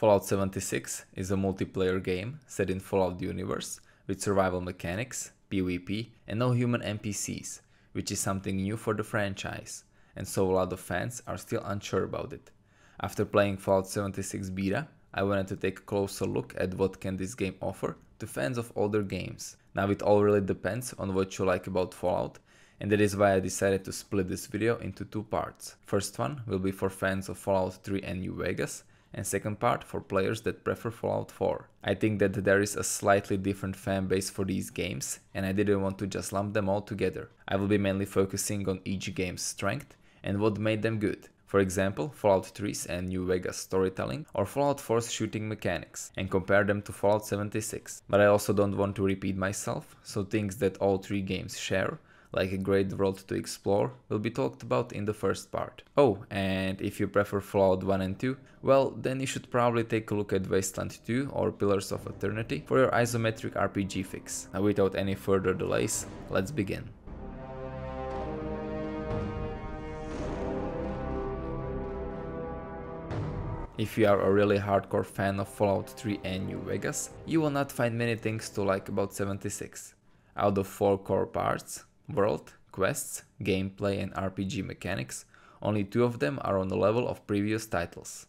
Fallout 76 is a multiplayer game set in Fallout universe with survival mechanics, PvP, and no human NPCs, which is something new for the franchise, and so a lot of fans are still unsure about it. After playing Fallout 76 beta, I wanted to take a closer look at what can this game offer to fans of older games. Now it all really depends on what you like about Fallout, and that is why I decided to split this video into two parts. First one will be for fans of Fallout 3 and New Vegas, and second part for players that prefer Fallout 4. I think that there is a slightly different fan base for these games, and I didn't want to just lump them all together. I will be mainly focusing on each game's strength and what made them good. For example, Fallout 3's and New Vegas storytelling or Fallout 4's shooting mechanics, and compare them to Fallout 76. But I also don't want to repeat myself, so things that all three games share, like a great world to explore, will be talked about in the first part. Oh, and if you prefer Fallout 1 and 2, well, then you should probably take a look at Wasteland 2 or Pillars of Eternity for your isometric RPG fix. Now without any further delays, let's begin. If you are a really hardcore fan of Fallout 3 and New Vegas, you will not find many things to like about 76. Out of 4 core parts, world, quests, gameplay and RPG mechanics, only 2 of them are on the level of previous titles.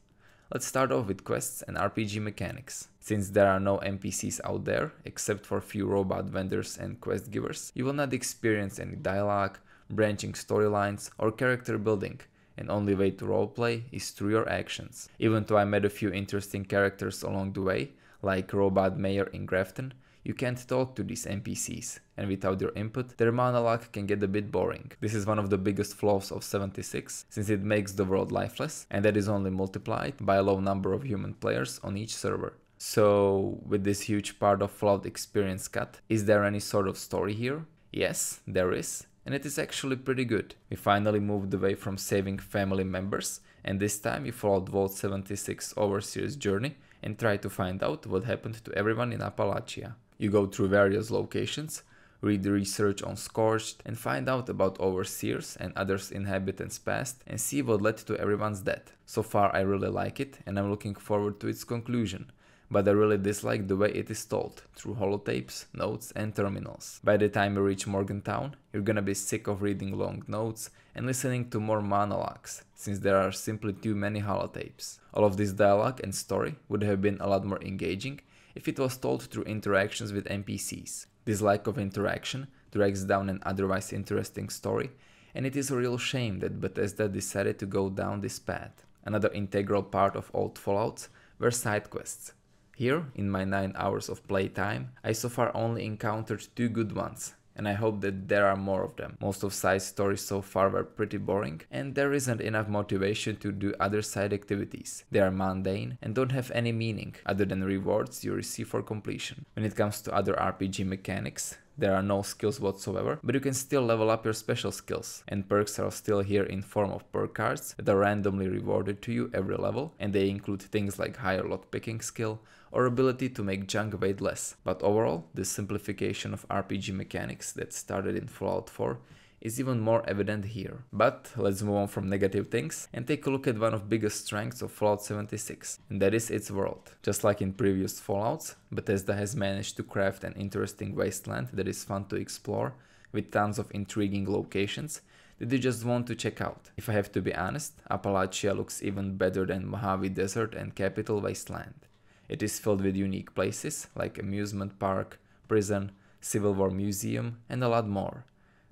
Let's start off with quests and RPG mechanics. Since there are no NPCs out there, except for few robot vendors and quest givers, you will not experience any dialogue, branching storylines or character building, and only way to roleplay is through your actions. Even though I met a few interesting characters along the way, like Robot Mayor in Grafton, you can't talk to these NPCs, and without their input, their monologue can get a bit boring. This is one of the biggest flaws of 76, since it makes the world lifeless, and that is only multiplied by a low number of human players on each server. So, with this huge part of Fallout experience cut, is there any sort of story here? Yes, there is, and it is actually pretty good. We finally moved away from saving family members, and this time you followed Vault 76 Overseer's journey and try to find out what happened to everyone in Appalachia. You go through various locations, read research on Scorched, and find out about Overseers and others inhabitants past, and see what led to everyone's death. So far I really like it, and I'm looking forward to its conclusion. But I really dislike the way it is told, through holotapes, notes and terminals. By the time you reach Morgantown, you're gonna be sick of reading long notes and listening to more monologues, since there are simply too many holotapes. All of this dialogue and story would have been a lot more engaging if it was told through interactions with NPCs. This lack of interaction drags down an otherwise interesting story, and it is a real shame that Bethesda decided to go down this path. Another integral part of old Fallouts were side quests. Here, in my 9 hours of playtime, I so far only encountered 2 good ones, and I hope that there are more of them. Most of side stories so far were pretty boring, and there isn't enough motivation to do other side activities. They are mundane and don't have any meaning other than rewards you receive for completion. When it comes to other RPG mechanics, there are no skills whatsoever, but you can still level up your special skills, and perks are still here in form of perk cards that are randomly rewarded to you every level, and they include things like higher lockpicking skill or ability to make junk weight less. But overall, the simplification of RPG mechanics that started in Fallout 4 is even more evident here. But let's move on from negative things and take a look at one of the biggest strengths of Fallout 76, and that is its world. Just like in previous Fallouts, Bethesda has managed to craft an interesting wasteland that is fun to explore, with tons of intriguing locations that you just want to check out. If I have to be honest, Appalachia looks even better than Mojave Desert and Capital Wasteland. It is filled with unique places like amusement park, prison, Civil War museum, and a lot more.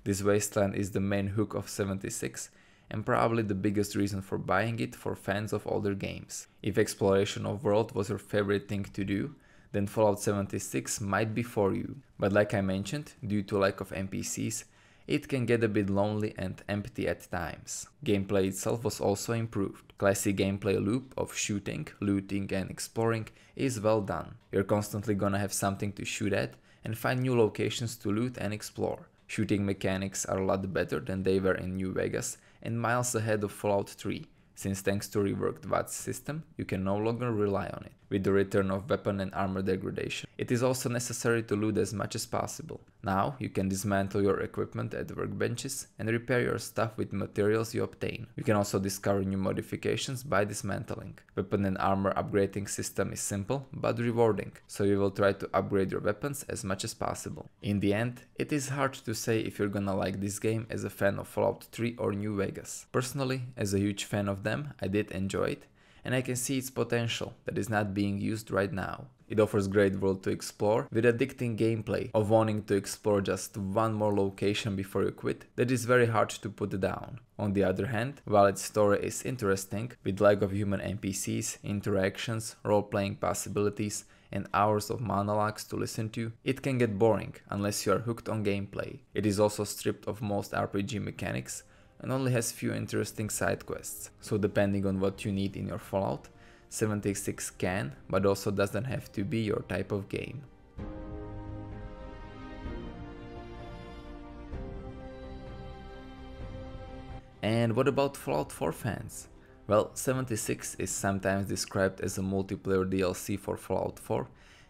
This wasteland is the main hook of 76 and probably the biggest reason for buying it for fans of older games. If exploration of world was your favorite thing to do, then Fallout 76 might be for you. But like I mentioned, due to lack of NPCs, it can get a bit lonely and empty at times. Gameplay itself was also improved. Classic gameplay loop of shooting, looting and exploring is well done. You're constantly gonna have something to shoot at and find new locations to loot and explore. Shooting mechanics are a lot better than they were in New Vegas and miles ahead of Fallout 3, since thanks to reworked VATS system, you can no longer rely on it. with the return of weapon and armor degradation. It is also necessary to loot as much as possible. Now you can dismantle your equipment at workbenches and repair your stuff with materials you obtain. You can also discover new modifications by dismantling. Weapon and armor upgrading system is simple but rewarding, so you will try to upgrade your weapons as much as possible. In the end, it is hard to say if you're gonna like this game as a fan of Fallout 3 or New Vegas. Personally, as a huge fan of them, I did enjoy it, and I can see its potential that is not being used right now. It offers great world to explore with addicting gameplay of wanting to explore just one more location before you quit that is very hard to put down. On the other hand, while its story is interesting, with lack of human NPCs, interactions, role-playing possibilities, and hours of monologues to listen to, it can get boring unless you are hooked on gameplay. It is also stripped of most RPG mechanics and only has few interesting side quests, so depending on what you need in your Fallout, 76 can, but also doesn't have to be your type of game. And what about Fallout 4 fans? Well, 76 is sometimes described as a multiplayer DLC for Fallout 4,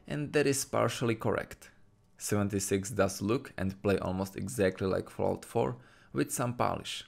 and that is partially correct. 76 does look and play almost exactly like Fallout 4, with some polish.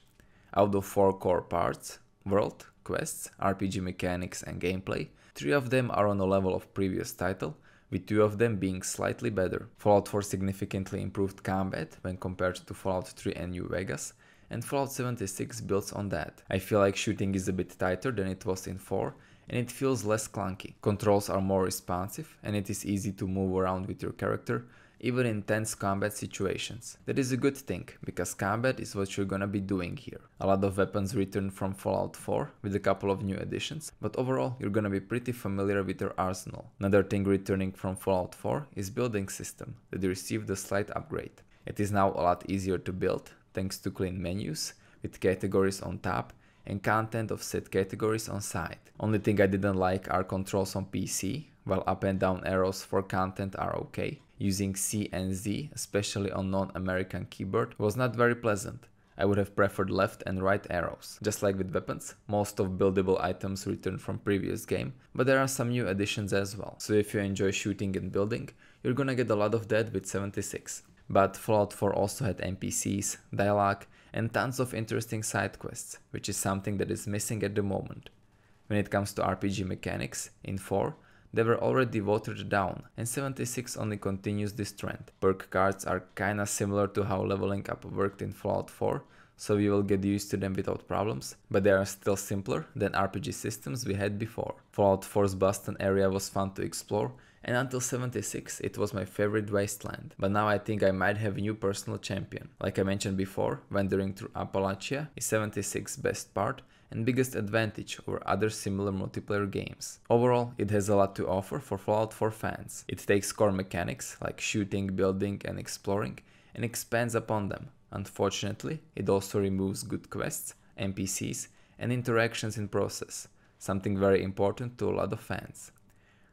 Out of 4 core parts, world, quests, RPG mechanics and gameplay, 3 of them are on the level of previous title, with 2 of them being slightly better. Fallout 4 significantly improved combat when compared to Fallout 3 and New Vegas, and Fallout 76 builds on that. I feel like shooting is a bit tighter than it was in 4, and it feels less clunky. Controls are more responsive, and it is easy to move around with your character, even in tense combat situations. That is a good thing, because combat is what you're gonna be doing here. A lot of weapons return from Fallout 4 with a couple of new additions, but overall you're gonna be pretty familiar with your arsenal. Another thing returning from Fallout 4 is building system that received a slight upgrade. It is now a lot easier to build thanks to clean menus with categories on top and content of set categories on side. Only thing I didn't like are controls on PC, while up and down arrows for content are okay. Using C and Z, especially on non-American keyboard, was not very pleasant. I would have preferred left and right arrows. Just like with weapons, most of buildable items return from previous game, but there are some new additions as well. So if you enjoy shooting and building, you're gonna get a lot of that with 76. But Fallout 4 also had NPCs, dialogue, and tons of interesting side quests, which is something that is missing at the moment. When it comes to RPG mechanics, in 4, they were already watered down, and 76 only continues this trend. Perk cards are kinda similar to how leveling up worked in Fallout 4, so you will get used to them without problems, but they are still simpler than RPG systems we had before. Fallout 4's Boston area was fun to explore, and until 76 it was my favorite wasteland. But now I think I might have a new personal champion. Like I mentioned before, wandering through Appalachia is 76's best part and biggest advantage over other similar multiplayer games. Overall, it has a lot to offer for Fallout 4 fans. It takes core mechanics like shooting, building and exploring and expands upon them. Unfortunately, it also removes good quests, NPCs and interactions in process, something very important to a lot of fans.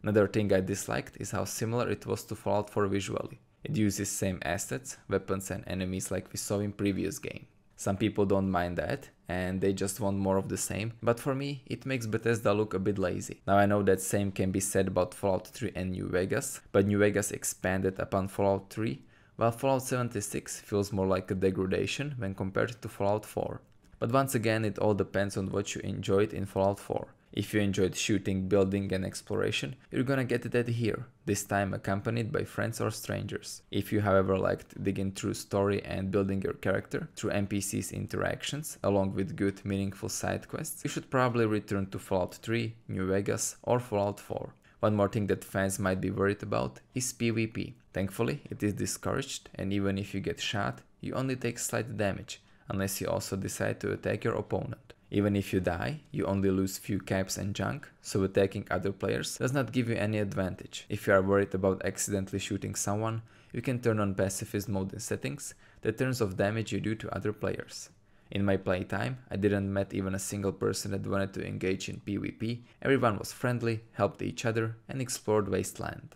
Another thing I disliked is how similar it was to Fallout 4 visually. It uses same assets, weapons and enemies like we saw in previous game. Some people don't mind that and they just want more of the same, but for me it makes Bethesda look a bit lazy. Now I know that same can be said about Fallout 3 and New Vegas, but New Vegas expanded upon Fallout 3, while Fallout 76 feels more like a degradation when compared to Fallout 4. But once again, it all depends on what you enjoyed in Fallout 4. If you enjoyed shooting, building and exploration, you're gonna get that here, this time accompanied by friends or strangers. If you however liked digging through story and building your character through NPCs interactions, along with good meaningful side quests, you should probably return to Fallout 3, New Vegas or Fallout 4. One more thing that fans might be worried about is PvP. Thankfully, it is discouraged, and even if you get shot, you only take slight damage, unless you also decide to attack your opponent. Even if you die, you only lose few caps and junk, so attacking other players does not give you any advantage. If you are worried about accidentally shooting someone, you can turn on pacifist mode in settings that turns off damage you do to other players. In my playtime, I didn't met even a single person that wanted to engage in PvP, everyone was friendly, helped each other and explored Wasteland.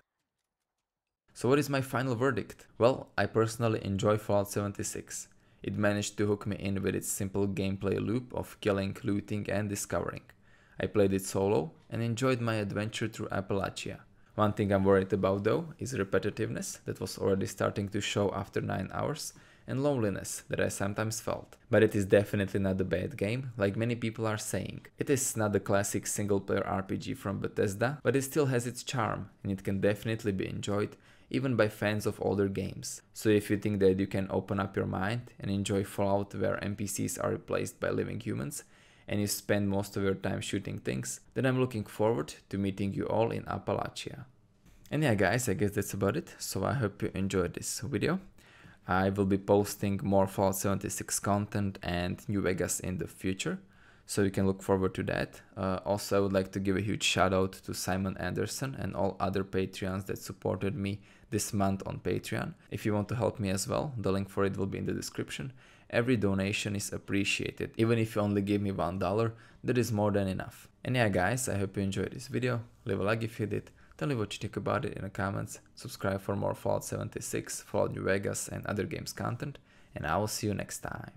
So what is my final verdict? Well, I personally enjoy Fallout 76. It managed to hook me in with its simple gameplay loop of killing, looting and discovering. I played it solo and enjoyed my adventure through Appalachia. One thing I'm worried about though is repetitiveness that was already starting to show after 9 hours, and loneliness that I sometimes felt. But it is definitely not a bad game, like many people are saying. It is not the classic single-player RPG from Bethesda, but it still has its charm, and it can definitely be enjoyed even by fans of older games. So if you think that you can open up your mind and enjoy Fallout where NPCs are replaced by living humans, and you spend most of your time shooting things, then I'm looking forward to meeting you all in Appalachia. And yeah guys, I guess that's about it, so I hope you enjoyed this video. I will be posting more Fallout 76 content and New Vegas in the future, so you can look forward to that. Also, I would like to give a huge shout out to Simon Anderson and all other Patreons that supported me this month on Patreon. If you want to help me as well, the link for it will be in the description. Every donation is appreciated. Even if you only give me $1, that is more than enough. And yeah guys, I hope you enjoyed this video. Leave a like if you did. Tell me what you think about it in the comments, subscribe for more Fallout 76, Fallout New Vegas and other games content, and I will see you next time.